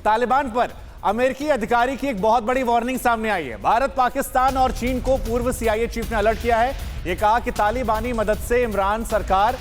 तालिबान पर अमेरिकी अधिकारी की एक बहुत बड़ी वार्निंग सामने आई है। भारत, पाकिस्तान और चीन को पूर्व CIA चीफ ने अलर्ट किया है। यह कहा कि तालिबानी मदद से इमरान सरकार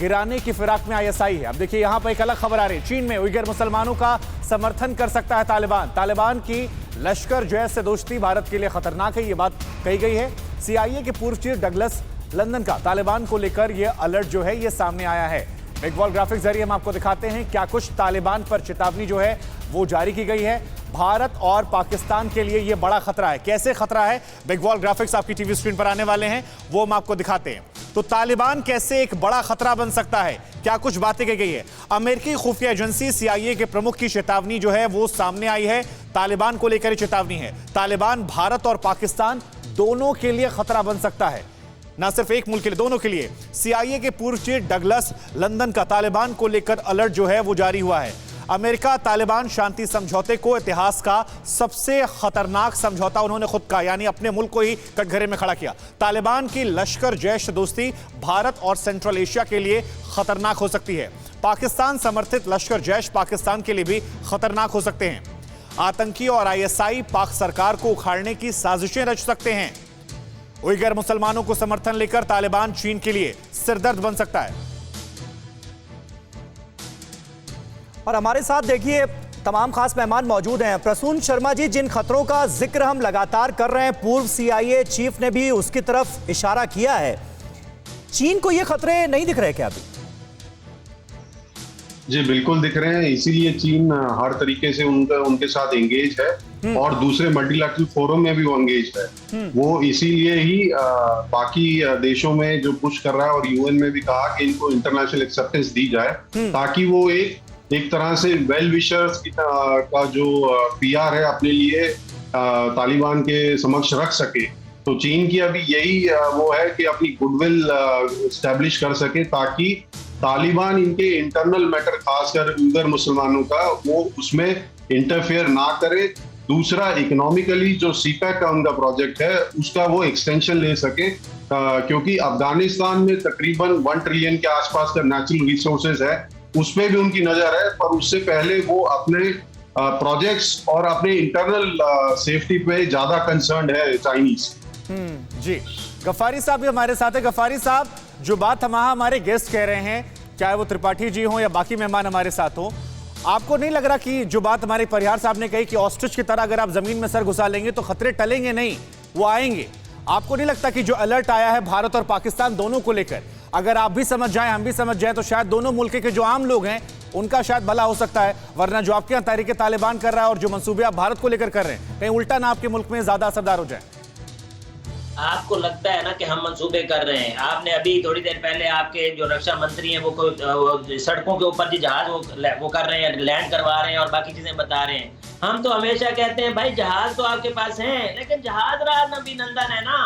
गिराने की फिराक में ISI है। अब देखिए यहां पर एक अलग खबर आ रही है। चीन में उइगर मुसलमानों का समर्थन कर सकता है तालिबान। तालिबान की लश्कर जैश से दोस्ती भारत के लिए खतरनाक है, यह बात कही गई है। CIA के पूर्व चीफ डगलस लंदन का तालिबान को लेकर यह अलर्ट जो है यह सामने आया है। बिग वॉल ग्राफिक्स जरिए हम आपको दिखाते हैं क्या कुछ तालिबान पर चेतावनी जो है वो जारी की गई है। भारत और पाकिस्तान के लिए यह बड़ा खतरा है। कैसे खतरा है, बिग वॉल ग्राफिक्स आपकी टीवी स्क्रीन पर आने वाले हैं, वो हम आपको दिखाते हैं। तो तालिबान कैसे एक बड़ा खतरा बन सकता है, क्या कुछ बातें की गई है। अमेरिकी खुफिया एजेंसी CIA के प्रमुख की चेतावनी जो है वो सामने आई है। तालिबान को लेकर चेतावनी है। तालिबान भारत और पाकिस्तान दोनों के लिए खतरा बन सकता है, ना सिर्फ एक मुल्क के लिए, दोनों के लिए। CIA के पूर्व चीफ डगलस लंदन का तालिबान को लेकर अलर्ट जो है वो जारी हुआ है। अमेरिका तालिबान शांति समझौते को इतिहास का सबसे खतरनाक समझौता उन्होंने खुद कहा, यानी अपने मुल्क को ही कटघरे में खड़ा किया। तालिबान की लश्कर जैश से दोस्ती भारत और सेंट्रल एशिया के लिए खतरनाक हो सकती है। पाकिस्तान समर्थित लश्कर जैश पाकिस्तान के लिए भी खतरनाक हो सकते हैं। आतंकी और ISI पाक सरकार को उखाड़ने की साजिशें रच सकते हैं। उइगर मुसलमानों को समर्थन लेकर तालिबान चीन के लिए सिरदर्द बन सकता है। और हमारे साथ देखिए तमाम खास मेहमान मौजूद हैं। प्रसून शर्मा जी, जिन खतरों का जिक्र हम लगातार कर रहे हैं, पूर्व CIA चीफ ने भी उसकी तरफ इशारा किया है। चीन को ये खतरे नहीं दिख रहे क्या अभी? जी बिल्कुल दिख रहे हैं, इसीलिए चीन हर तरीके से उनके साथ एंगेज है और दूसरे मल्टीलैटरल फोरम में भी वो एंगेज है। वो इसीलिए ही बाकी देशों में जो पुश कर रहा है और UN में भी कहा कि इनको इंटरनेशनल एक्सेप्टेंस दी जाए, ताकि वो एक तरह से वेल विशर्स का जो PR है अपने लिए तालिबान के समक्ष रख सके। तो चीन की अभी यही वो है कि अपनी गुडविल एस्टेब्लिश कर सके, ताकि तालिबान इनके इंटरनल मैटर खासकर उइगर मुसलमानों का वो उसमें इंटरफेयर ना करे। दूसरा, इकोनॉमिकली जो CPEC का उनका प्रोजेक्ट है उसका वो एक्सटेंशन ले सके, क्योंकि अफगानिस्तान में तकरीबन 1 ट्रिलियन के आसपास का नेचुरल रिसोर्सेज है, उसमें भी उनकी नजर है। पर उससे पहले वो अपने प्रोजेक्ट्स और अपने इंटरनल सेफ्टी पे ज्यादा कंसर्न है चाइनीज। जी, गफ्फारी साहब भी हमारे साथ है। गफ्फारी साहब, जो बात हमारे गेस्ट कह रहे हैं, चाहे वो त्रिपाठी जी हों या बाकी मेहमान हमारे साथ हों, आपको नहीं लग रहा कि जो बात हमारे परिहार साहब ने कही कि ऑस्ट्रिच की तरह अगर आप जमीन में सर घुसा लेंगे तो खतरे टलेंगे नहीं, वो आएंगे? आपको नहीं लगता कि जो अलर्ट आया है भारत और पाकिस्तान दोनों को लेकर, अगर आप भी समझ जाएं, हम भी समझ जाएं, तो शायद दोनों मुल्क के जो आम लोग हैं उनका शायद भला हो सकता है। वरना जो आपके यहाँ तहरीक तालिबान कर रहा है और जो मंसूबे आप भारत को लेकर कर रहे हैं, कहीं उल्टा ना आपके मुल्क में ज्यादा असरदार हो जाए। आपको लगता है ना कि हम मंसूबे कर रहे हैं? आपने अभी थोड़ी देर पहले आपके जो रक्षा मंत्री हैं वो सड़कों के ऊपर जो जहाज वो कर रहे हैं, लैंड करवा रहे हैं और बाकी चीजें बता रहे हैं। हम तो हमेशा कहते हैं भाई जहाज तो आपके पास है, लेकिन जहाज राज अभिनंदन है ना,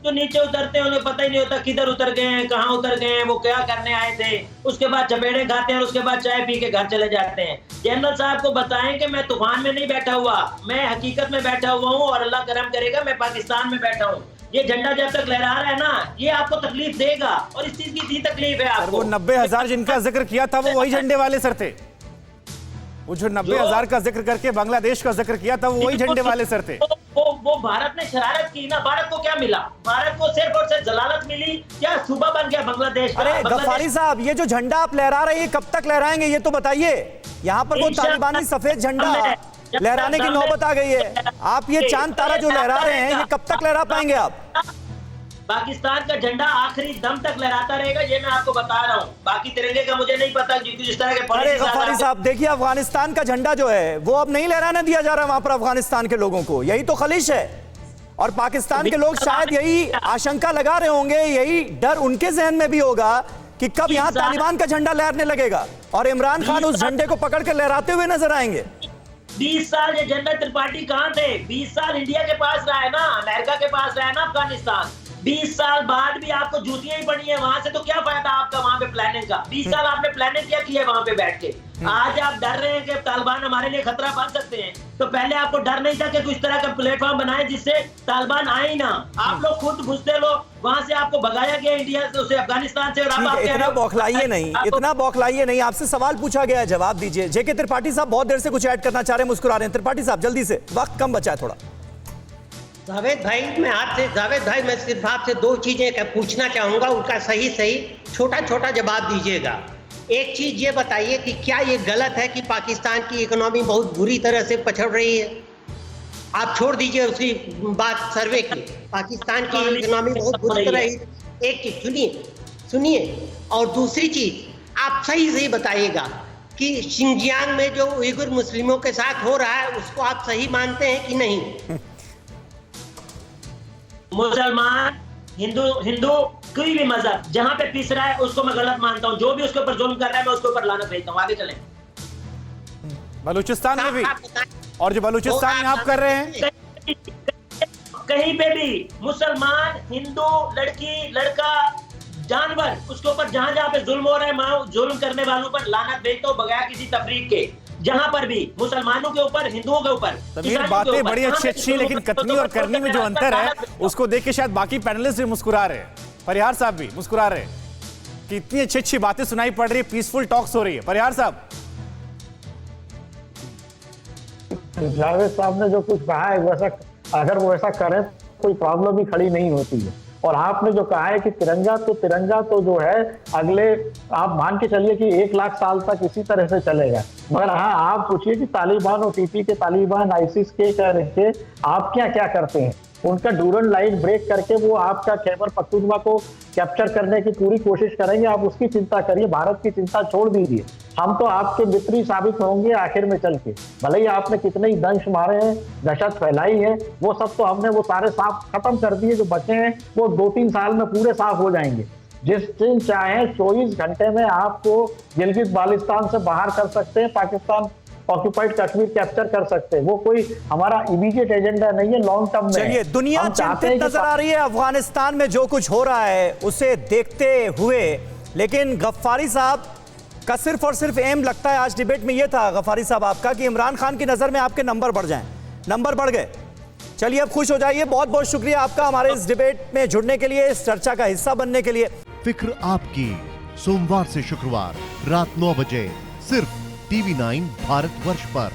जो नीचे उतरते हैं उन्हें पता ही नहीं होता किधर उतर गए हैं, कहाँ उतर गए हैं, वो क्या करने आए थे। उसके बाद चपेड़े खाते हैं और उसके बाद चाय पी के घर चले जाते हैं। जनरल साहब को बताएं कि मैं तूफान में नहीं बैठा हुआ, मैं हकीकत में बैठा हुआ हूँ और अल्लाह करम करेगा मैं पाकिस्तान में बैठा हूँ। ये झंडा जब तक लहरा रहा है ना, ये आपको तकलीफ देगा और इस चीज की तकलीफ है आपको। वो 90,000 जिनका जिक्र किया था वो वही झंडे वाले सर थे। वो जो 90,000 का जिक्र करके बांग्लादेश का जिक्र किया था वो वही झंडे वाले सर थे। वो भारत ने शरारत की ना। भारत को क्या मिला? भारत को सिर्फ और सिर्फ जलालत मिली। क्या सूबा बन गया बांग्लादेश? अरे गफ्फारी साहब, ये जो झंडा आप लहरा रहे हैं कब तक लहराएंगे ये तो बताइए। यहाँ पर वो तालिबानी सफेद झंडा लहराने की नौबत आ गई है। आप ये चांद तारा जो लहरा रहे हैं ये कब तक लहरा पाएंगे आप? पाकिस्तान का झंडा आखिरी दम तक लहराता रहेगा, ये मैं आपको बता रहा हूँ। बाकी तिरंगे का मुझे नहीं पता क्योंकि जिस तरह के। अरे गफ्फारी साहब, देखिए अफगानिस्तान का झंडा जो है वो अब नहीं लहराने दिया जा रहा वहां पर अफगानिस्तान के लोगों को। यही तो खलिश है। और पाकिस्तान के लोग शायद यही आशंका लगा रहे होंगे, यही डर उनके जहन में भी होगा कि कब यहाँ तालिबान का झंडा लहरने लगेगा और इमरान खान उस झंडे को पकड़ के लहराते हुए नजर आएंगे। 20 साल ये जनरल त्रिपाठी कहाँ थे? 20 साल इंडिया के पास रहा है ना, अमेरिका के पास रहा है ना अफगानिस्तान। 20 साल बाद भी आपको जूतियां ही पड़ी है वहां से, तो क्या फायदा आपका वहां पे प्लानिंग का? 20 साल आपने प्लानिंग क्या की है वहां पे बैठ के? आज आप डर रहे हैं कि तालिबान हमारे लिए खतरा बन सकते हैं, तो पहले आपको डर नहीं था कि कुछ तरह का प्लेटफॉर्म बनाए जिससे तालिबान आए ही ना। आप लोग खुद घुसते लोग, वहां से आपको भगाया गया इंडिया से, अफगानिस्तान से, और अब आप इतना बौखलाइए नहीं, इतना बौखलाइए नहीं। आपसे सवाल पूछा गया है, जवाब दीजिए। जेके त्रिपाठी साहब बहुत देर से कुछ ऐड करना चाह रहे हैं, मुस्कुरा रहे हैं। त्रिपाठी साहब जल्दी से, वक्त कम बचा है थोड़ा। जावेद भाई, मैं सिर्फ आपसे दो चीजें पूछना चाहूंगा, उनका सही छोटा छोटा जवाब दीजिएगा। एक चीज ये बताइए कि क्या ये गलत है कि पाकिस्तान की इकोनॉमी बहुत बुरी तरह से पछड़ रही है? आप छोड़ दीजिए उसकी बात सर्वे की, पाकिस्तान की इकोनॉमी बहुत बुरी तरह है। एक चीज सुनिए, और दूसरी चीज आप सही बताइएगा कि शिनजियांग में जो उइगुर मुस्लिमों के साथ हो रहा है उसको आप सही मानते हैं कि नहीं? मुसलमान, हिंदू कोई भी मजहब जहां पे पिस रहा है उसको मैं गलत मानता हूं। जो भी उसके ऊपर जुल्म कर रहा है मैं उसके ऊपर लानत भेजता हूं। आगे चलें। बलूचिस्तान में भी, और जो बलूचिस्तान में आप कर रहे हैं, कहीं पे भी मुसलमान, हिंदू, लड़की, लड़का, जानवर, उसके ऊपर जहां पे जुल्म हो रहा है, मैं जुल्म करने वालों पर लानत भेजता हूं बगैर किसी तफरीक के। जहां पर भी मुसलमानों के ऊपर, हिंदुओं के ऊपर, तमीर बातें बड़ी अच्छी, लेकिन कथनी और करनी में जो अंतर है उसको देख के शायद बाकी पैनलिस्ट भी मुस्कुरा रहे हैं। परिहार साहब भी मुस्कुरा रहे हैं कि इतनी अच्छी बातें सुनाई पड़ रही है, पीसफुल टॉक्स हो रही है। परिहार साहब, जावेद साहब ने जो कुछ कहा है, वैसा अगर वो ऐसा करें कोई प्रॉब्लम ही खड़ी नहीं होती है। और आपने जो कहा है कि तिरंगा तो जो है अगले, आप मान के चलिए कि 1 लाख साल तक इसी तरह से चलेगा। मगर हाँ, आप पूछिए कि तालिबान और टीपी के तालिबान, आईसिस के कह रहे थे, आप क्या करते हैं? उनका डूरन लाइन ब्रेक करके वो आपका खैबर पख्तूनख्वा को कैप्चर करने की पूरी कोशिश करेंगे। आप उसकी चिंता करिए, भारत की चिंता छोड़ दीजिए। हम तो आपके मित्र ही साबित होंगे आखिर में चल के। भले ही आपने कितने ही दंश मारे हैं, दहशत फैलाई है, वो सब तो हमने वो सारे साफ खत्म कर दिए। जो बचे हैं वो 2-3 साल में पूरे साफ हो जाएंगे। जिस दिन चाहे 24 घंटे में आपको गिलगित बाल्टिस्तान से बाहर कर सकते हैं, पाकिस्तान ऑक्यूपाइड कश्मीर कैप्चर कर सकते हैं। वो कोई हमारा इमीडिएट एजेंडा नहीं है, लॉन्ग टर्म में। चलिए, दुनिया चिंतित नजर आ रही है अफगानिस्तान में जो कुछ हो रहा है उसे देखते हुए, लेकिन गफ्फारी साहब का सिर्फ और सिर्फ एम लगता है आज डिबेट में ये था, गफ्फारी साहब आपका, कि इमरान खान की नजर में आपके नंबर बढ़ जाएं। नंबर बढ़ गए। चलिए, अब खुश हो जाइए। बहुत बहुत शुक्रिया आपका हमारे इस डिबेट में जुड़ने के लिए, इस चर्चा का हिस्सा बनने के लिए। फिक्र आपकी, सोमवार से शुक्रवार रात 9 बजे सिर्फ TV9 भारतवर्ष पर।